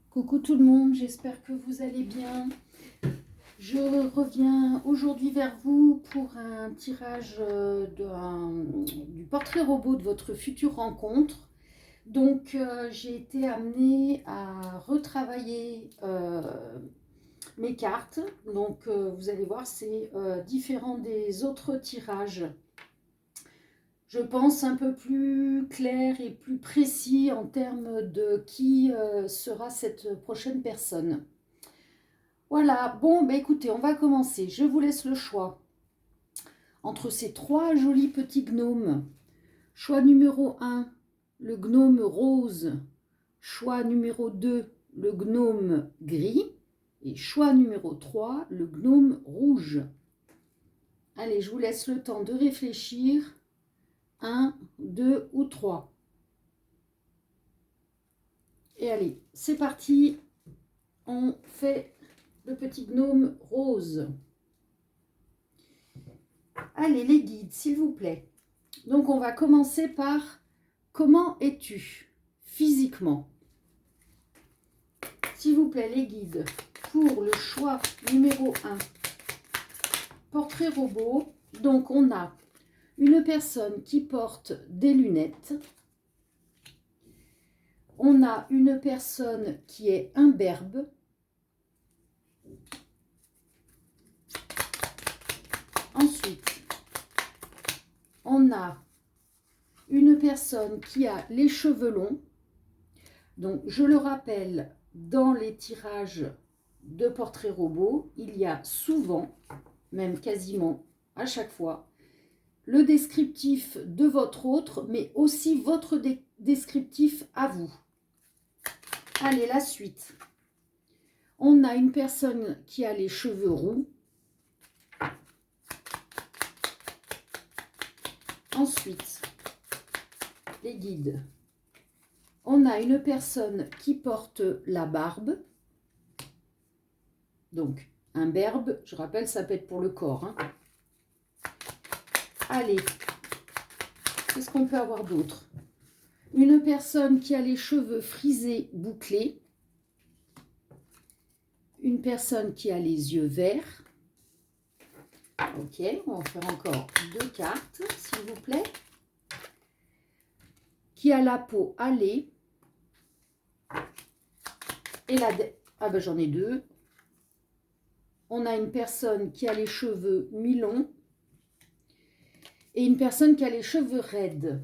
Coucou tout le monde, j'espère que vous allez bien. Je reviens aujourd'hui vers vous pour un tirage du portrait robot de votre future rencontre. Donc j'ai été amenée à retravailler mes cartes. Donc vous allez voir, c'est différent des autres tirages. Je pense un peu plus clair et plus précis en termes de qui sera cette prochaine personne. Voilà, bon, bah écoutez, on va commencer. Je vous laisse le choix entre ces trois jolis petits gnomes. Choix numéro 1, le gnome rose. Choix numéro 2, le gnome gris. Et choix numéro 3, le gnome rouge. Allez, je vous laisse le temps de réfléchir. 1, 2 ou 3. Et allez, c'est parti. On fait le petit gnome rose. Allez, les guides, s'il vous plaît. Donc, on va commencer par comment es-tu physiquement? S'il vous plaît, les guides, pour le choix numéro 1, portrait robot. Donc, on a une personne qui porte des lunettes. On a une personne qui est imberbe. Ensuite, on a une personne qui a les cheveux longs. Donc, je le rappelle, dans les tirages de portraits robots, il y a souvent, même quasiment à chaque fois, le descriptif de votre autre, mais aussi votre descriptif à vous. Allez, la suite. On a une personne qui a les cheveux roux. Ensuite, les guides. On a une personne qui porte la barbe. Donc, imberbe, je rappelle, ça peut être pour le corps. Hein. Allez, qu'est-ce qu'on peut avoir d'autre? Une personne qui a les cheveux frisés, bouclés. Une personne qui a les yeux verts. Ok, on va faire encore 2 cartes, s'il vous plaît. Qui a la peau hâlée. Et ah ben j'en ai 2. On a une personne qui a les cheveux mi-longs. Et une personne qui a les cheveux raides.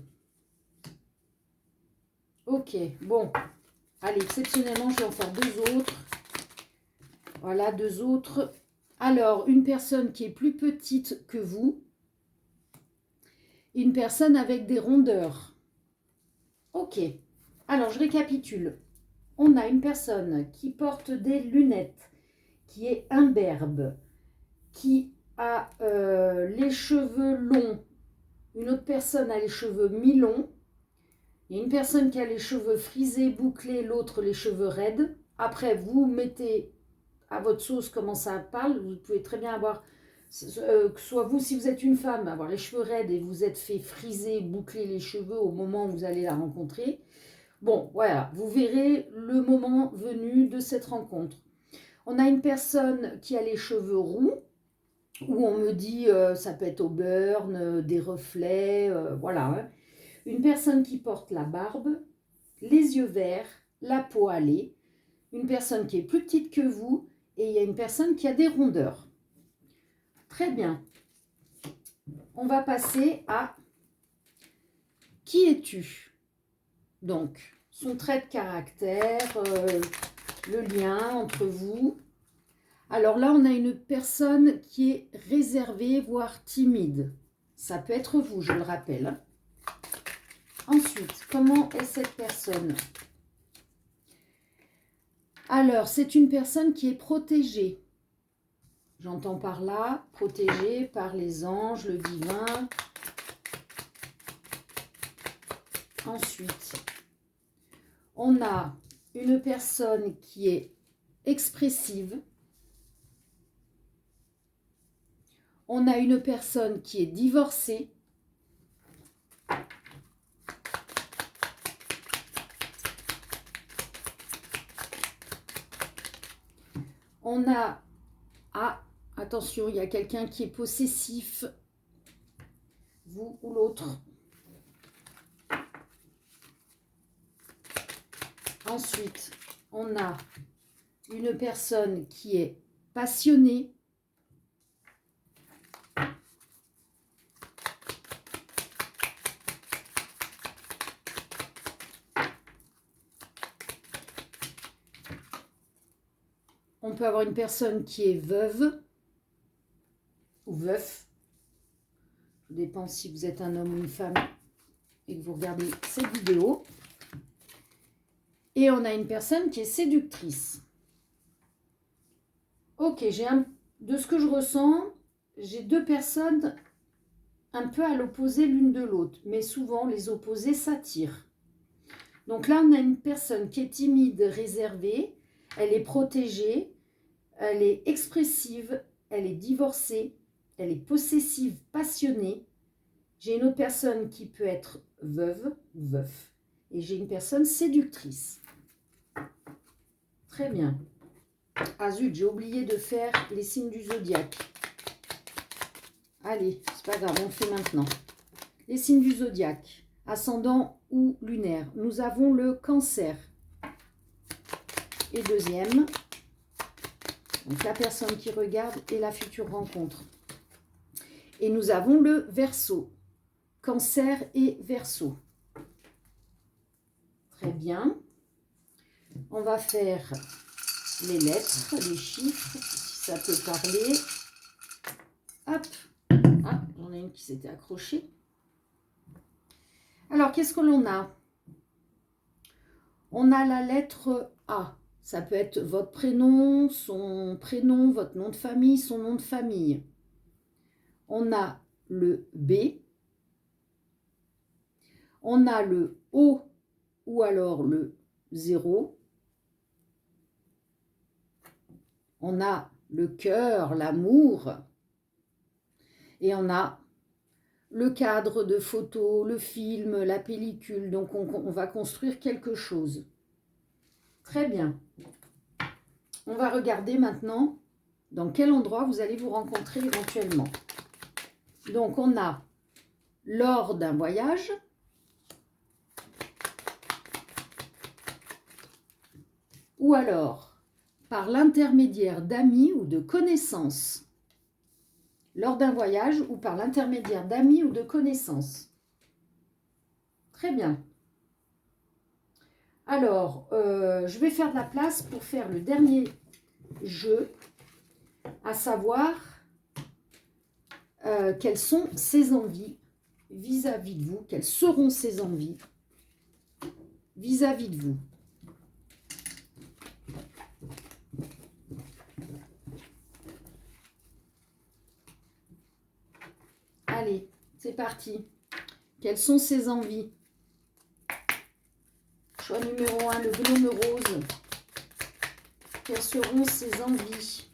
Ok, bon. Allez, exceptionnellement, je vais en faire 2 autres. Voilà, 2 autres. Alors, une personne qui est plus petite que vous. Une personne avec des rondeurs. Ok. Alors, je récapitule. On a une personne qui porte des lunettes, qui est imberbe, qui a les cheveux longs. Une autre personne a les cheveux mi-longs. Il y a une personne qui a les cheveux frisés, bouclés, l'autre les cheveux raides. Après, vous mettez à votre sauce comment ça parle. Vous pouvez très bien avoir, que soit vous, si vous êtes une femme, avoir les cheveux raides et vous êtes fait friser, boucler les cheveux au moment où vous allez la rencontrer. Bon, voilà, vous verrez le moment venu de cette rencontre. On a une personne qui a les cheveux roux, où on me dit, ça peut être au burn, des reflets, voilà. Hein. Une personne qui porte la barbe, les yeux verts, la peau hâlée. Une personne qui est plus petite que vous, et il y a une personne qui a des rondeurs. Très bien. On va passer à qui es-tu? Donc, son trait de caractère, le lien entre vous. Alors là, on a une personne qui est réservée, voire timide. Ça peut être vous, je le rappelle. Ensuite, comment est cette personne? Alors, c'est une personne qui est protégée. J'entends par là, protégée par les anges, le divin. Ensuite, on a une personne qui est expressive. On a une personne qui est divorcée. On a... Ah, attention, il y a quelqu'un qui est possessif. Vous ou l'autre. Ensuite, on a une personne qui est passionnée. On peut avoir une personne qui est veuve ou veuf. Ça dépend si vous êtes un homme ou une femme et que vous regardez cette vidéo. Et on a une personne qui est séductrice. Ok, de ce que je ressens, j'ai deux personnes un peu à l'opposé l'une de l'autre. Mais souvent, les opposés s'attirent. Donc là, on a une personne qui est timide, réservée. Elle est protégée. Elle est expressive, elle est divorcée, elle est possessive, passionnée. J'ai une autre personne qui peut être veuve ou veuf. Et j'ai une personne séductrice. Très bien. Ah zut, j'ai oublié de faire les signes du zodiaque. Allez, c'est pas grave, on le fait maintenant. Les signes du zodiaque, ascendant ou lunaire. Nous avons le Cancer. Et deuxième... Donc, la personne qui regarde et la future rencontre. Et nous avons le Verseau. Cancer et Verseau. Très bien. On va faire les lettres, les chiffres, si ça peut parler. Hop. Ah, j'en ai une qui s'était accrochée. Alors, qu'est-ce que l'on a? On a la lettre A. Ça peut être votre prénom, son prénom, votre nom de famille, son nom de famille. On a le B. On a le O ou alors le 0. On a le cœur, l'amour. Et on a le cadre de photo, le film, la pellicule. Donc on va construire quelque chose. Très bien. On va regarder maintenant dans quel endroit vous allez vous rencontrer éventuellement. Donc, on a lors d'un voyage, ou alors par l'intermédiaire d'amis ou de connaissances. Lors d'un voyage ou par l'intermédiaire d'amis ou de connaissances. Très bien. Alors, je vais faire de la place pour faire le dernier jeu, à savoir quelles sont ses envies vis-à-vis de vous, quelles seront ses envies vis-à-vis de vous. Allez, c'est parti. Quelles sont ses envies? Choix numéro 1, le gnome rose. Quelles seront ses envies?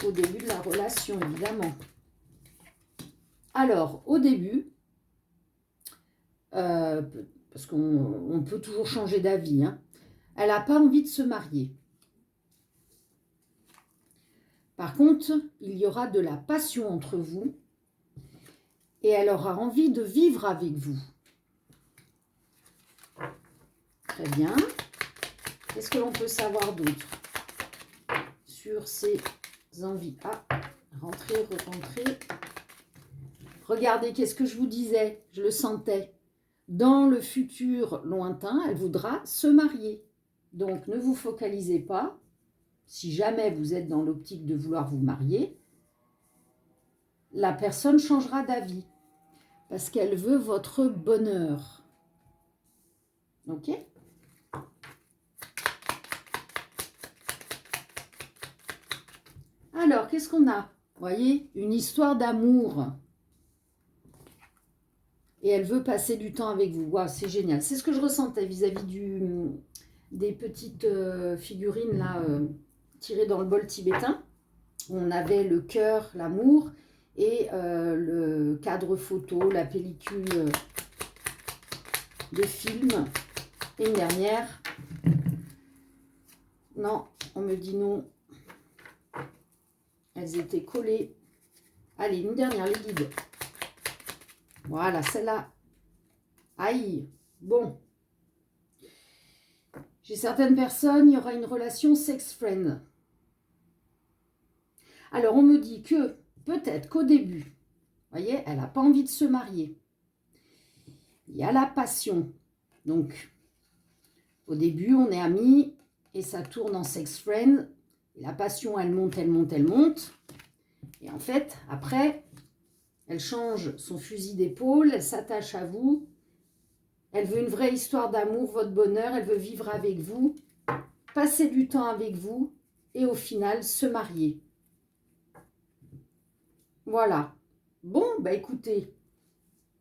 Au début de la relation, évidemment. Alors, au début, parce qu'on peut toujours changer d'avis, hein, elle n'a pas envie de se marier. Par contre, il y aura de la passion entre vous et elle aura envie de vivre avec vous. Très bien. Qu'est-ce que l'on peut savoir d'autre sur ces envies? Ah, rentrer, re-rentrer. Regardez, qu'est-ce que je vous disais? Je le sentais. Dans le futur lointain, elle voudra se marier. Donc, ne vous focalisez pas. Si jamais vous êtes dans l'optique de vouloir vous marier, la personne changera d'avis. Parce qu'elle veut votre bonheur. Ok? Alors, qu'est-ce qu'on a? Vous voyez, une histoire d'amour. Et elle veut passer du temps avec vous. Waouh, c'est génial. C'est ce que je ressentais vis-à-vis des petites figurines là, tirées dans le bol tibétain. On avait le cœur, l'amour et le cadre photo, la pellicule de film. Et une dernière, Non, on me dit non. Elles étaient collées. Allez, une dernière, les guides. Voilà, celle-là. Aïe. Bon. Chez certaines personnes, il y aura une relation sex-friend. Alors, on me dit que peut-être qu'au début, vous voyez, elle n'a pas envie de se marier. Il y a la passion. Donc, au début, on est amis et ça tourne en sex-friend. La passion, elle monte, elle monte, elle monte. Et en fait, après, elle change son fusil d'épaule, elle s'attache à vous. Elle veut une vraie histoire d'amour, votre bonheur. Elle veut vivre avec vous, passer du temps avec vous et au final, se marier. Voilà. Bon, bah écoutez,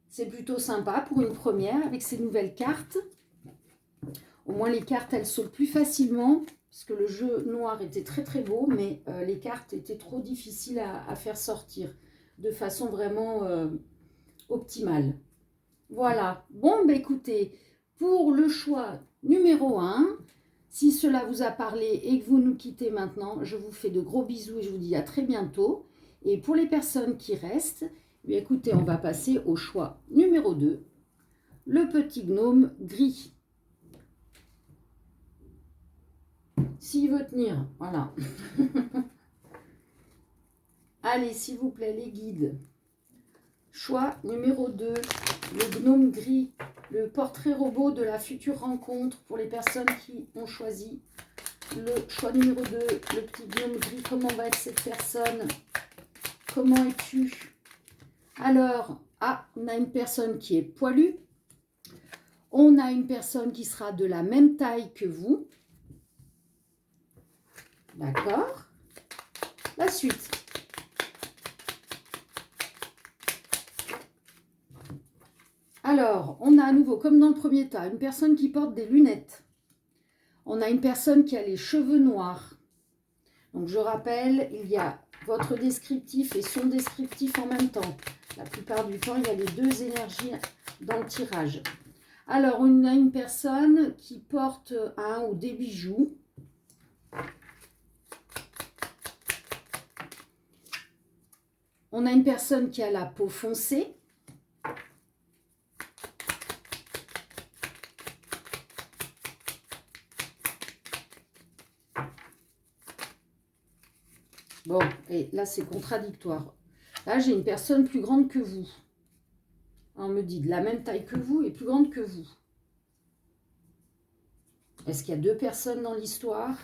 c'est plutôt sympa pour une première avec ces nouvelles cartes. Au moins, les cartes, elles sautent plus facilement parce que le jeu noir était très très beau, mais les cartes étaient trop difficiles à faire sortir de façon vraiment optimale. Voilà. Bon, bah écoutez, pour le choix numéro 1, si cela vous a parlé et que vous nous quittez maintenant, je vous fais de gros bisous et je vous dis à très bientôt. Et pour les personnes qui restent, eh écoutez, on va passer au choix numéro 2, le petit gnome gris. S'il veut tenir, voilà. Allez, s'il vous plaît, les guides. Choix numéro 2, le gnome gris, le portrait robot de la future rencontre pour les personnes qui ont choisi. Le choix numéro 2, le petit gnome gris, comment va être cette personne? Comment es-tu? Alors, on a une personne qui est poilue. On a une personne qui sera de la même taille que vous. D'accord. La suite. Alors, on a à nouveau, comme dans le premier tas, une personne qui porte des lunettes. On a une personne qui a les cheveux noirs. Donc, je rappelle, il y a votre descriptif et son descriptif en même temps. La plupart du temps, il y a les deux énergies dans le tirage. Alors, on a une personne qui porte un ou des bijoux. On a une personne qui a la peau foncée. Bon, et là, c'est contradictoire. Là, j'ai une personne plus grande que vous. On me dit de la même taille que vous et plus grande que vous. Est-ce qu'il y a deux personnes dans l'histoire?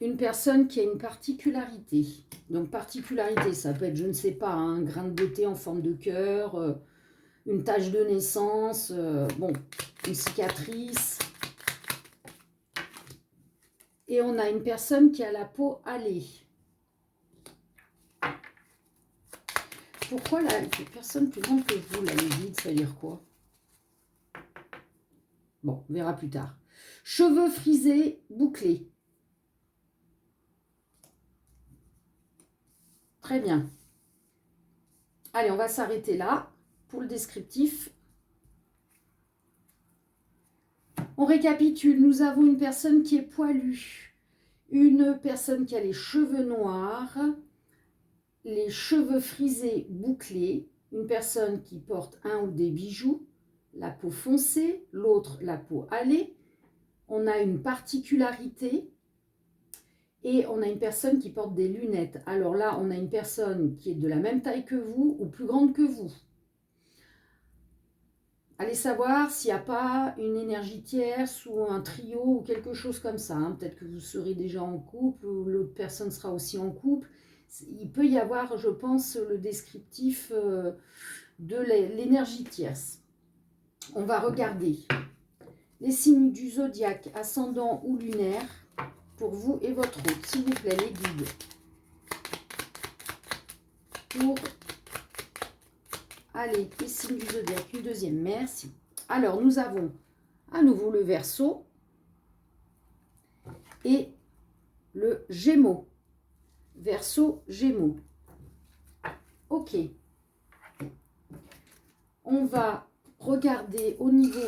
Une personne qui a une particularité. Donc, particularité, ça peut être, je ne sais pas, un grain de beauté en forme de cœur, une tache de naissance, bon, une cicatrice. Et on a une personne qui a la peau hâlée. Pourquoi là, une personne plus grande que vous, là, les guides, ça veut dire quoi? Bon, on verra plus tard. Cheveux frisés, bouclés. Très bien. Allez, on va s'arrêter là pour le descriptif. On récapitule. Nous avons une personne qui est poilue, une personne qui a les cheveux noirs, les cheveux frisés bouclés, une personne qui porte un ou des bijoux, la peau foncée, l'autre la peau hâlée. On a une particularité et on a une personne qui porte des lunettes. Alors là, on a une personne qui est de la même taille que vous ou plus grande que vous. Allez savoir s'il n'y a pas une énergie tierce ou un trio ou quelque chose comme ça. Hein. Peut-être que vous serez déjà en couple ou l'autre personne sera aussi en couple. Il peut y avoir, je pense, le descriptif de l'énergie tierce. On va regarder les signes du zodiaque, ascendant ou lunaire, pour vous et votre hôte. S'il vous plaît, les guides. Pour... Allez, les signes du zodiaque, une deuxième, merci. Alors, nous avons à nouveau le Verseau et le Gémeaux. Verseau, Gémeaux. Ok. On va regarder au niveau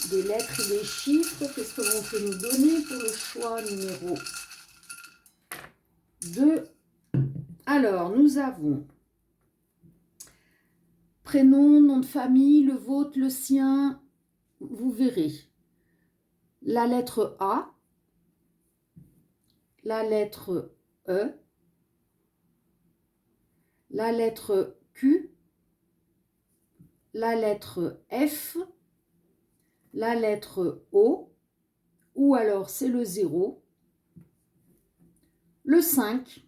des lettres et des chiffres, qu'est-ce que l'on peut nous donner pour le choix numéro 2. Alors, nous avons prénom, nom de famille, le vôtre, le sien, vous verrez. La lettre A, la lettre E, la lettre Q, la lettre F, la lettre O, ou alors c'est le 0, le 5,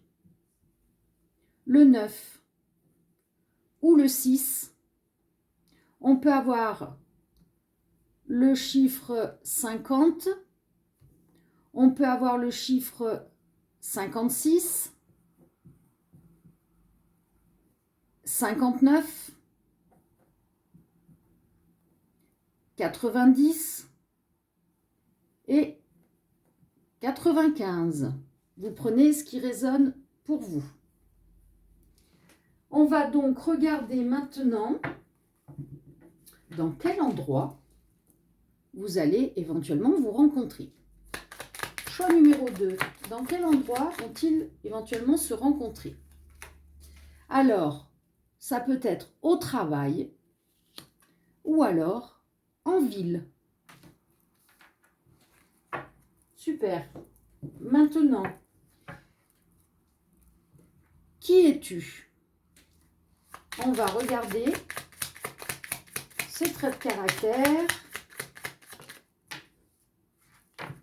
le 9 ou le 6. On peut avoir le chiffre 50, on peut avoir le chiffre 56, 59, 90 et 95. Vous prenez ce qui résonne pour vous. On va donc regarder maintenant dans quel endroit vous allez éventuellement vous rencontrer. Choix numéro 2. Dans quel endroit vont-ils éventuellement se rencontrer? Alors, ça peut être au travail ou alors en ville. Super. Maintenant, qui es-tu? On va regarder ces traits de caractère.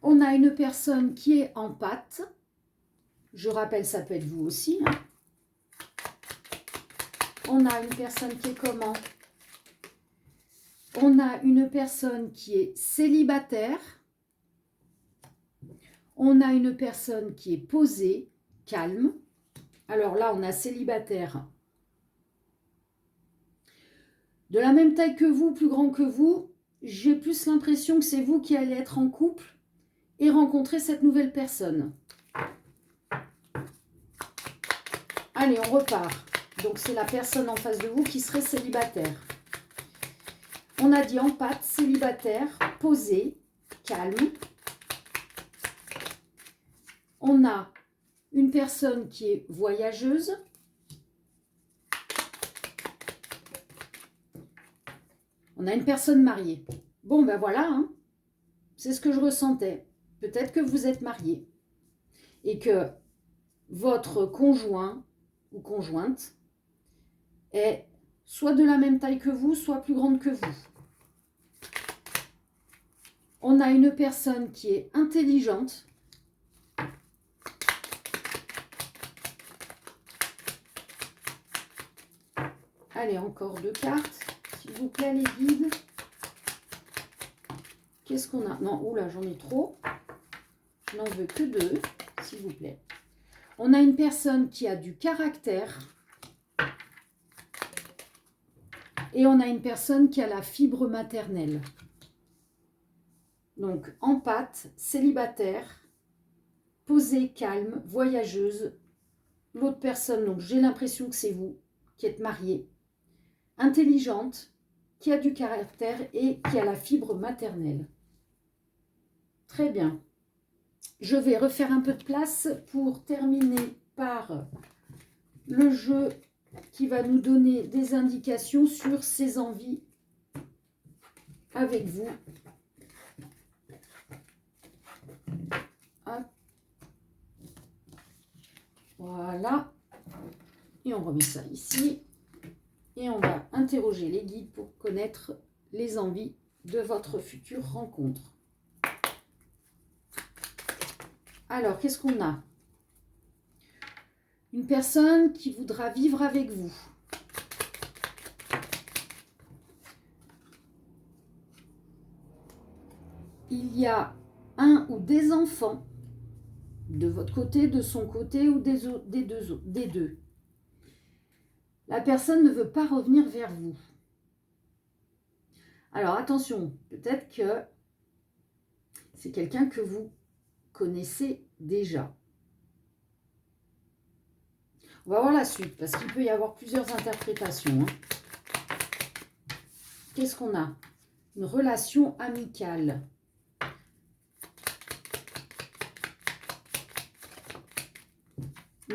On a une personne qui est en pâte. Je rappelle, ça peut être vous aussi. Hein. On a une personne qui est comment? On a une personne qui est célibataire. On a une personne qui est posée, calme. Alors là, on a célibataire. De la même taille que vous, plus grand que vous, j'ai plus l'impression que c'est vous qui allez être en couple et rencontrer cette nouvelle personne. Allez, on repart. Donc, c'est la personne en face de vous qui serait célibataire. On a dit en pâte, célibataire, posé, calme. On a une personne qui est voyageuse. On a une personne mariée. Bon, ben voilà, hein. C'est ce que je ressentais. Peut-être que vous êtes marié et que votre conjoint ou conjointe est soit de la même taille que vous, soit plus grande que vous. On a une personne qui est intelligente. Allez, encore 2 cartes, s'il vous plaît, les guides. Qu'est-ce qu'on a? Non, oula, j'en ai trop. Je n'en veux que 2, s'il vous plaît. On a une personne qui a du caractère. Et on a une personne qui a la fibre maternelle. Donc, en pâte, célibataire, posée, calme, voyageuse. L'autre personne, donc j'ai l'impression que c'est vous, qui êtes mariée, intelligente, qui a du caractère et qui a la fibre maternelle. Très bien. Je vais refaire un peu de place pour terminer par le jeu qui va nous donner des indications sur ses envies avec vous. Hop. Voilà. Et on remet ça ici. Et on va interroger les guides pour connaître les envies de votre future rencontre. Alors, qu'est-ce qu'on a? Une personne qui voudra vivre avec vous. Il y a un ou des enfants de votre côté, de son côté ou des deux. La personne ne veut pas revenir vers vous. Alors attention, peut-être que c'est quelqu'un que vous connaissez déjà. On va voir la suite, parce qu'il peut y avoir plusieurs interprétations. Hein. Qu'est-ce qu'on a? Une relation amicale.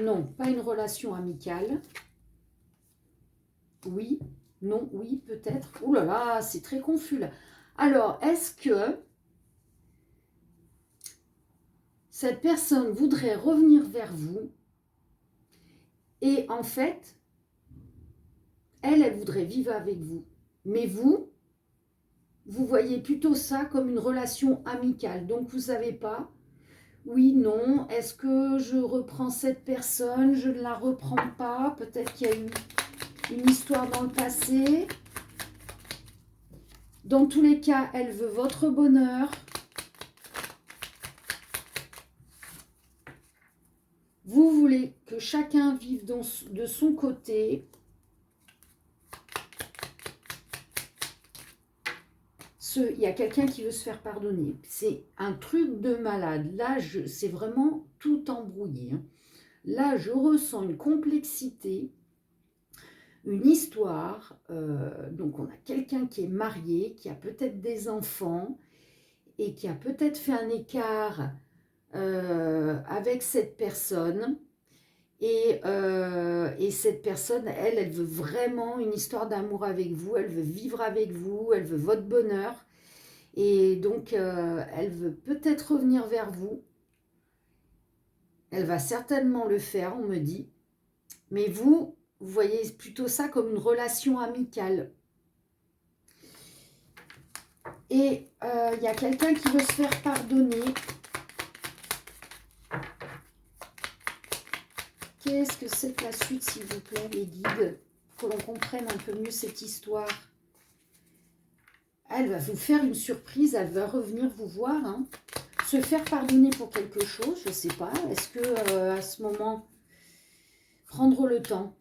Non, pas une relation amicale. Oui, non, oui, peut-être. Ouh là là, c'est très confus là. Alors, est-ce que cette personne voudrait revenir vers vous et en fait, elle voudrait vivre avec vous. Mais vous voyez plutôt ça comme une relation amicale. Donc, vous ne savez pas, oui, non, est-ce que je reprends cette personne, je ne la reprends pas, peut-être qu'il y a eu une histoire dans le passé. Dans tous les cas, elle veut votre bonheur. Vous voulez que chacun vive de son côté. Il y a quelqu'un qui veut se faire pardonner. C'est un truc de malade. Là, c'est vraiment tout embrouillé. Là, je ressens une complexité, une histoire. Donc, on a quelqu'un qui est marié, qui a peut-être des enfants et qui a peut-être fait un écart avec cette personne. Et cette personne, elle veut vraiment une histoire d'amour avec vous, elle veut vivre avec vous, elle veut votre bonheur. Et donc, elle veut peut-être revenir vers vous. Elle va certainement le faire, on me dit. Mais vous voyez plutôt ça comme une relation amicale. Et il y a quelqu'un qui veut se faire pardonner. Qu'est-ce que c'est que la suite, s'il vous plaît, les guides? Que l'on comprenne un peu mieux cette histoire. Elle va vous faire une surprise, elle va revenir vous voir. Hein. Se faire pardonner pour quelque chose, je ne sais pas. Est-ce que à ce moment, prendre le temps?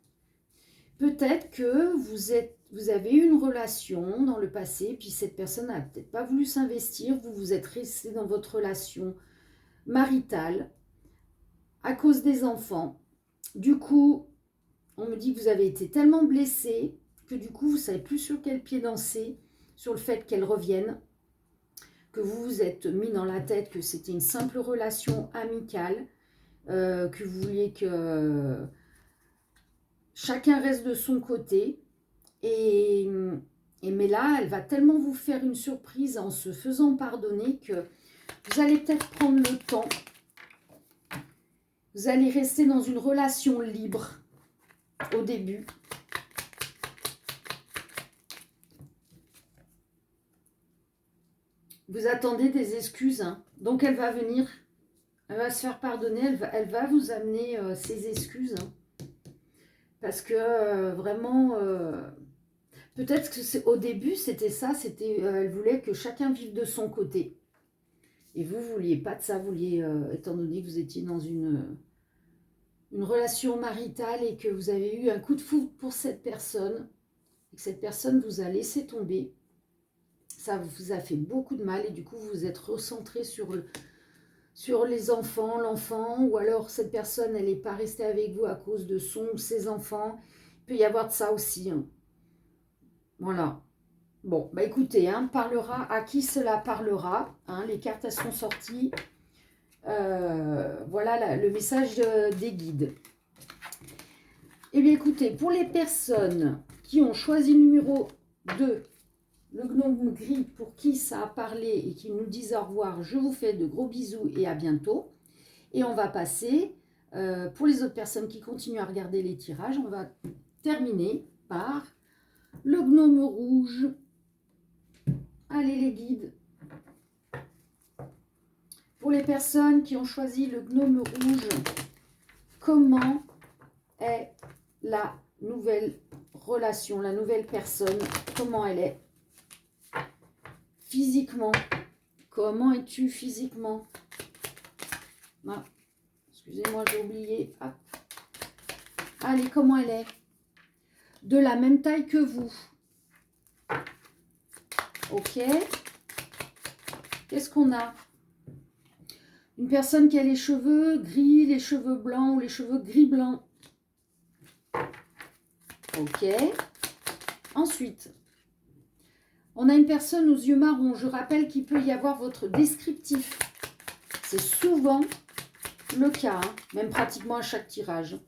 Peut-être que vous avez eu une relation dans le passé, puis cette personne n'a peut-être pas voulu s'investir, vous êtes resté dans votre relation maritale à cause des enfants. Du coup, on me dit que vous avez été tellement blessé que du coup, vous ne savez plus sur quel pied danser, sur le fait qu'elle revienne, que vous vous êtes mis dans la tête que c'était une simple relation amicale, que vous vouliez que chacun reste de son côté. Mais là, elle va tellement vous faire une surprise en se faisant pardonner que vous allez peut-être prendre le temps. Vous allez rester dans une relation libre au début. Vous attendez des excuses. Hein. Donc, elle va venir, elle va se faire pardonner, elle va vous amener ses excuses. Hein. Parce que vraiment... peut-être que au début, c'était ça, elle voulait que chacun vive de son côté. Et vous ne vouliez pas de ça, vous vouliez, étant donné que vous étiez dans une relation maritale et que vous avez eu un coup de foudre pour cette personne, et que cette personne vous a laissé tomber, ça vous a fait beaucoup de mal et du coup, vous vous êtes recentré sur les enfants, l'enfant, ou alors cette personne, elle n'est pas restée avec vous à cause de son ou ses enfants. Il peut y avoir de ça aussi. Hein. Voilà. Bon, bah écoutez, hein, parlera à qui cela parlera. Hein, les cartes, elles sont sorties. Voilà le message des guides. Eh bien, écoutez, pour les personnes qui ont choisi le numéro 2, le gnome gris, pour qui ça a parlé et qui nous disent au revoir, je vous fais de gros bisous et à bientôt. Et on va passer, pour les autres personnes qui continuent à regarder les tirages, on va terminer par le gnome rouge. Allez les guides. Pour les personnes qui ont choisi le gnome rouge, comment est la nouvelle relation, la nouvelle personne? Comment elle est physiquement? Comment es-tu physiquement? Ah, excusez-moi, j'ai oublié. Hop. Allez, comment elle est? De la même taille que vous. Ok. Qu'est-ce qu'on a? Une personne qui a les cheveux gris, les cheveux blancs ou les cheveux gris-blancs. Ok. Ensuite, On a une personne aux yeux marrons. Je rappelle qu'il peut y avoir votre descriptif. C'est souvent le cas, hein, même pratiquement à chaque tirage.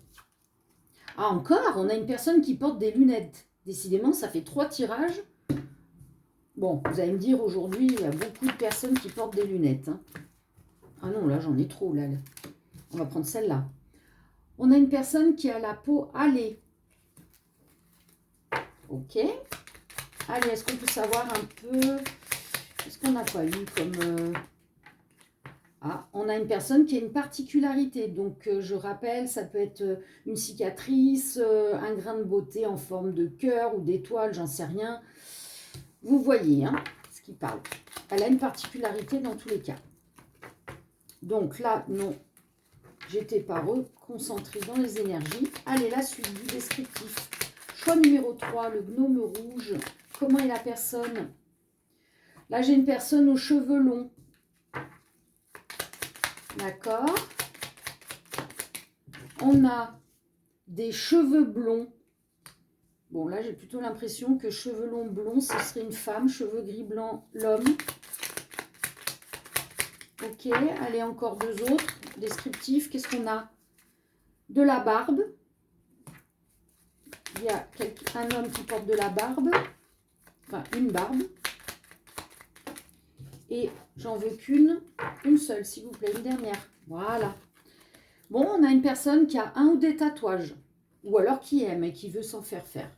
Ah, encore, on a une personne qui porte des lunettes. Décidément, ça fait 3 tirages. Bon, vous allez me dire, aujourd'hui, il y a beaucoup de personnes qui portent des lunettes. Hein. Ah non, là, j'en ai trop, là. On va prendre celle-là. On a une personne qui a la peau hâlée. Ok. Allez, est-ce qu'on peut savoir un peu... Est-ce qu'on n'a pas eu comme... Ah, on a une personne qui a une particularité. Donc, je rappelle, ça peut être une cicatrice, un grain de beauté en forme de cœur ou d'étoile, j'en sais rien. Vous voyez hein, ce qui parle. Elle a une particularité dans tous les cas. Donc là, non, j'étais pas reconcentrée dans les énergies. Allez, la suite du descriptif. Choix numéro 3, le gnome rouge. Comment est la personne? Là, j'ai une personne aux cheveux longs. D'accord. On a des cheveux blonds. Bon, là, j'ai plutôt l'impression que cheveux longs blonds, ce serait une femme. Cheveux gris blanc, l'homme. Ok, allez, encore 2 autres. Descriptifs, qu'est-ce qu'on a? De la barbe. Il y a un homme qui porte de la barbe. Enfin, une barbe. Et j'en veux une seule, s'il vous plaît, une dernière. Voilà. Bon, on a une personne qui a un ou des tatouages. Ou alors qui aime et qui veut s'en faire faire.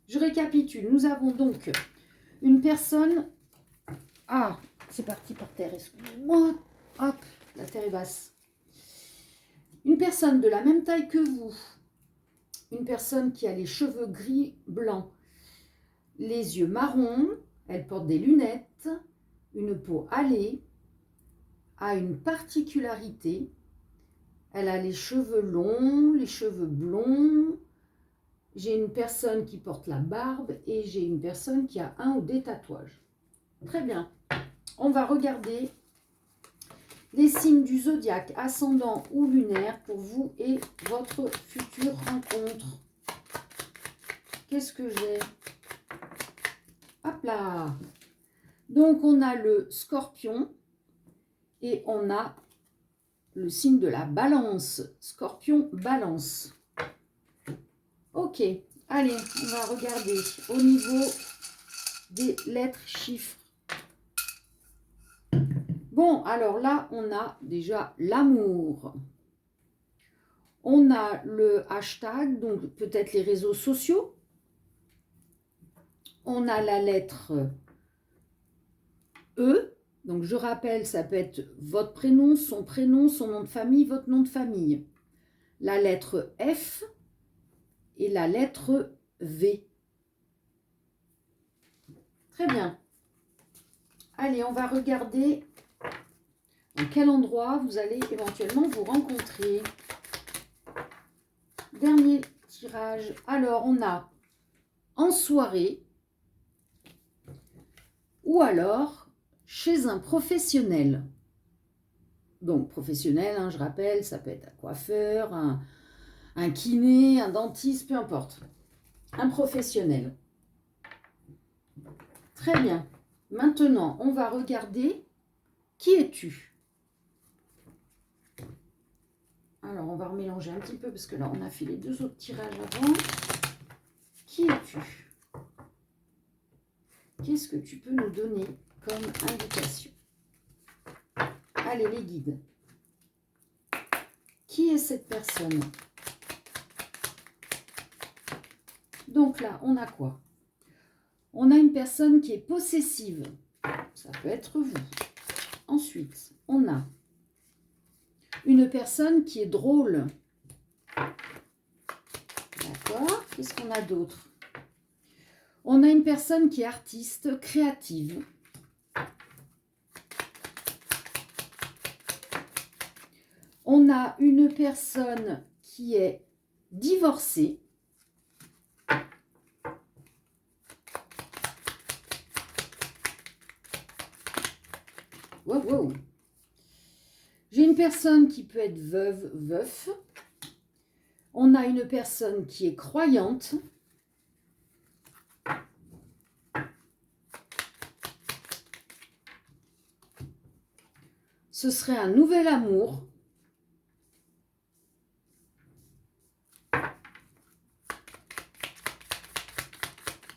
Je récapitule. Nous avons donc une personne... Ah, c'est parti par terre, excusez-moi. Hop, la terre est basse. Une personne de la même taille que vous. Une personne qui a les cheveux gris blancs. Les yeux marrons. Elle porte des lunettes. Une peau hâlée. A une particularité. Elle a les cheveux longs, les cheveux blonds. J'ai une personne qui porte la barbe et j'ai une personne qui a un ou des tatouages. Très bien. On va regarder les signes du zodiaque, ascendant ou lunaire, pour vous et votre future rencontre. Qu'est-ce que j'ai? Hop là. Donc, on a le scorpion et on a le signe de la balance. Scorpion, balance. Ok, allez, on va regarder au niveau des lettres, chiffres. Bon, alors là, on a déjà l'amour. On a le hashtag, donc peut-être les réseaux sociaux. On a la lettre E. Donc, je rappelle, ça peut être votre prénom, son nom de famille, votre nom de famille. La lettre F et la lettre V. Très bien. Allez, on va regarder dans quel endroit vous allez éventuellement vous rencontrer. Dernier tirage. Alors, on a en soirée ou alors chez un professionnel. Donc, professionnel, hein, je rappelle, ça peut être un coiffeur, un kiné, un dentiste, peu importe. Un professionnel. Très bien. Maintenant, on va regarder qui es-tu. Alors, on va remélanger un petit peu parce que là, on a fait les 2 autres tirages avant. Qui es-tu? Qu'est-ce que tu peux nous donner comme indication? Allez, les guides. Qui est cette personne? Donc là, on a quoi? On a une personne qui est possessive. Ça peut être vous. Ensuite, on a une personne qui est drôle. D'accord? Qu'est-ce qu'on a d'autre? On a une personne qui est artiste, créative. On a une personne qui est divorcée. Wow, wow. J'ai une personne qui peut être veuve, veuf. On a une personne qui est croyante. ce serait un nouvel amour.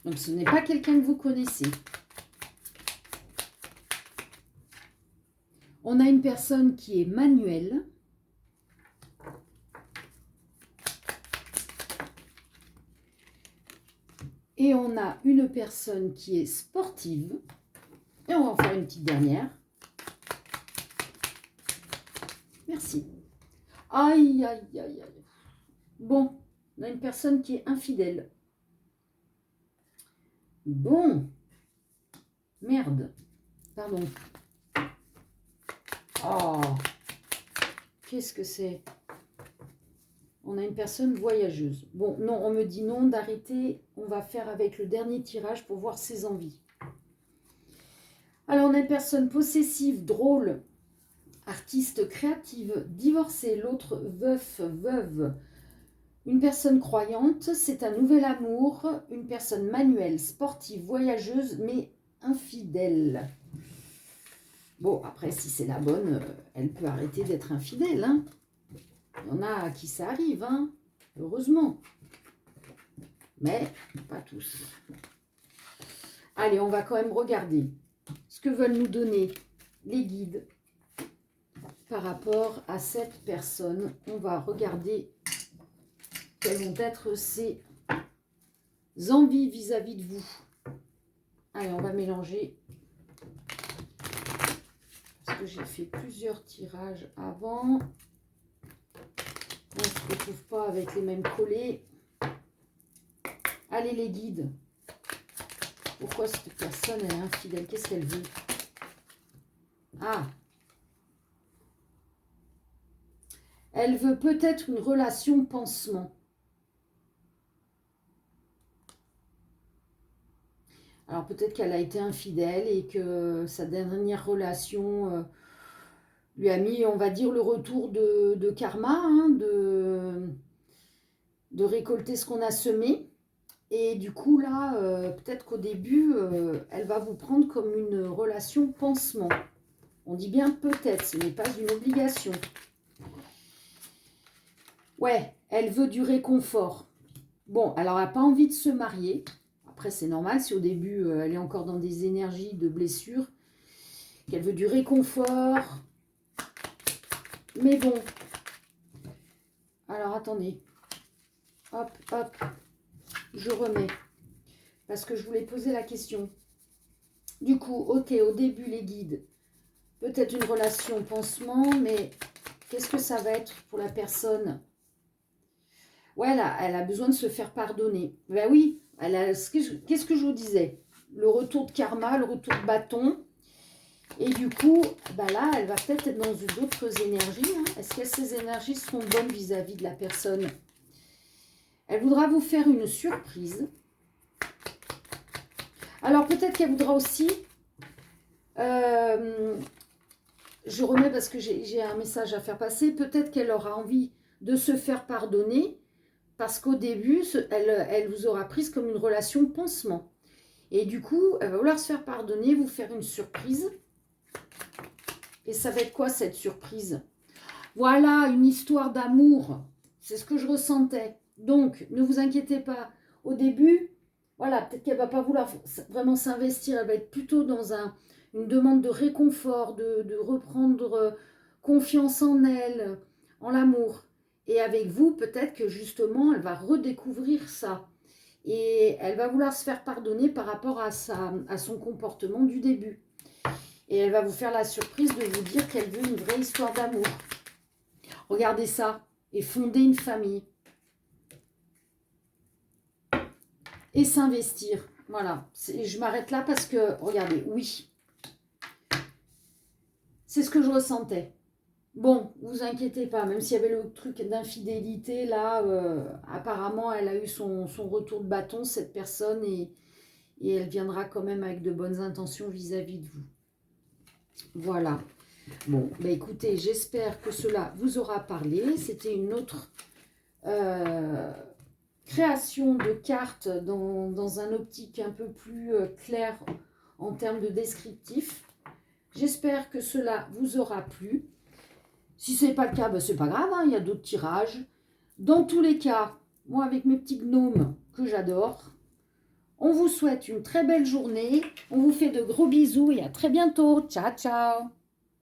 Donc, ce n'est pas quelqu'un que vous connaissez. On a une personne qui est manuelle. Et on a une personne qui est sportive. Et on va en faire une petite dernière. Merci. Aïe, aïe, aïe, aïe. Bon, on a une personne qui est infidèle. Bon. Merde. Pardon. Oh. Qu'est-ce que c'est? On a une personne voyageuse. Bon, non, on me dit non, d'arrêter. On va faire avec le dernier tirage pour voir ses envies. Alors, on a une personne possessive, drôle, artiste créative, divorcée, l'autre veuf, veuve. Une personne croyante, c'est un nouvel amour. Une personne manuelle, sportive, voyageuse, mais infidèle. Bon, après, si c'est la bonne, elle peut arrêter d'être infidèle, hein. Il y en a à qui ça arrive, hein, heureusement. Mais pas tous. Allez, on va quand même regarder ce que veulent nous donner les guides par rapport à cette personne. On va regarder quelles vont être ses envies vis-à-vis de vous. Allez, on va mélanger. Parce que j'ai fait plusieurs tirages avant. On ne se retrouve pas avec les mêmes collets. Allez les guides. Pourquoi cette personne est infidèle? Qu'est-ce qu'elle veut? Ah. Elle veut peut-être une relation pansement. Alors peut-être qu'elle a été infidèle et que sa dernière relation lui a mis, on va dire, le retour de karma, hein, de récolter ce qu'on a semé. Et du coup, là, peut-être qu'au début, elle va vous prendre comme une relation pansement. On dit bien peut-être, ce n'est pas une obligation. Ouais, elle veut du réconfort. Bon, alors elle n'a pas envie de se marier. Après, c'est normal, si au début, elle est encore dans des énergies de blessure, qu'elle veut du réconfort. Mais bon. Alors, attendez. Hop, hop. Je remets. Parce que je voulais poser la question. Du coup, ok, au début, les guides. Peut-être une relation pansement, mais qu'est-ce que ça va être pour la personne? Ouais, elle a besoin de se faire pardonner. Ben oui, qu'est-ce que je vous disais? Le retour de karma, le retour de bâton. Et du coup, ben là, elle va peut-être être dans d'autres énergies, hein. Est-ce que ces énergies seront bonnes vis-à-vis de la personne? Elle voudra vous faire une surprise. Alors, peut-être qu'elle voudra aussi... je remets parce que j'ai un message à faire passer. Peut-être qu'elle aura envie de se faire pardonner parce qu'au début, elle vous aura prise comme une relation pansement. Et du coup, elle va vouloir se faire pardonner, vous faire une surprise. Et ça va être quoi cette surprise? Voilà, une histoire d'amour. C'est ce que je ressentais. Donc, ne vous inquiétez pas. Au début, voilà, peut-être qu'elle ne va pas vouloir vraiment s'investir. Elle va être plutôt dans une demande de réconfort, de reprendre confiance en elle, en l'amour. Et avec vous, peut-être que justement, elle va redécouvrir ça. Et elle va vouloir se faire pardonner par rapport à son comportement du début. Et elle va vous faire la surprise de vous dire qu'elle veut une vraie histoire d'amour. Regardez ça. Et fonder une famille. Et s'investir. Voilà. Je m'arrête là parce que, regardez, oui. C'est ce que je ressentais. Bon, vous inquiétez pas, même s'il y avait le truc d'infidélité, là, apparemment, elle a eu son retour de bâton, cette personne, et elle viendra quand même avec de bonnes intentions vis-à-vis de vous. Voilà. Bon, bah écoutez, j'espère que cela vous aura parlé. C'était une autre création de cartes dans un optique un peu plus clair en termes de descriptif. J'espère que cela vous aura plu. Si ce n'est pas le cas, ben, ce n'est pas grave, hein, il y a d'autres tirages. Dans tous les cas, moi avec mes petits gnomes que j'adore, on vous souhaite une très belle journée. On vous fait de gros bisous et à très bientôt. Ciao, ciao!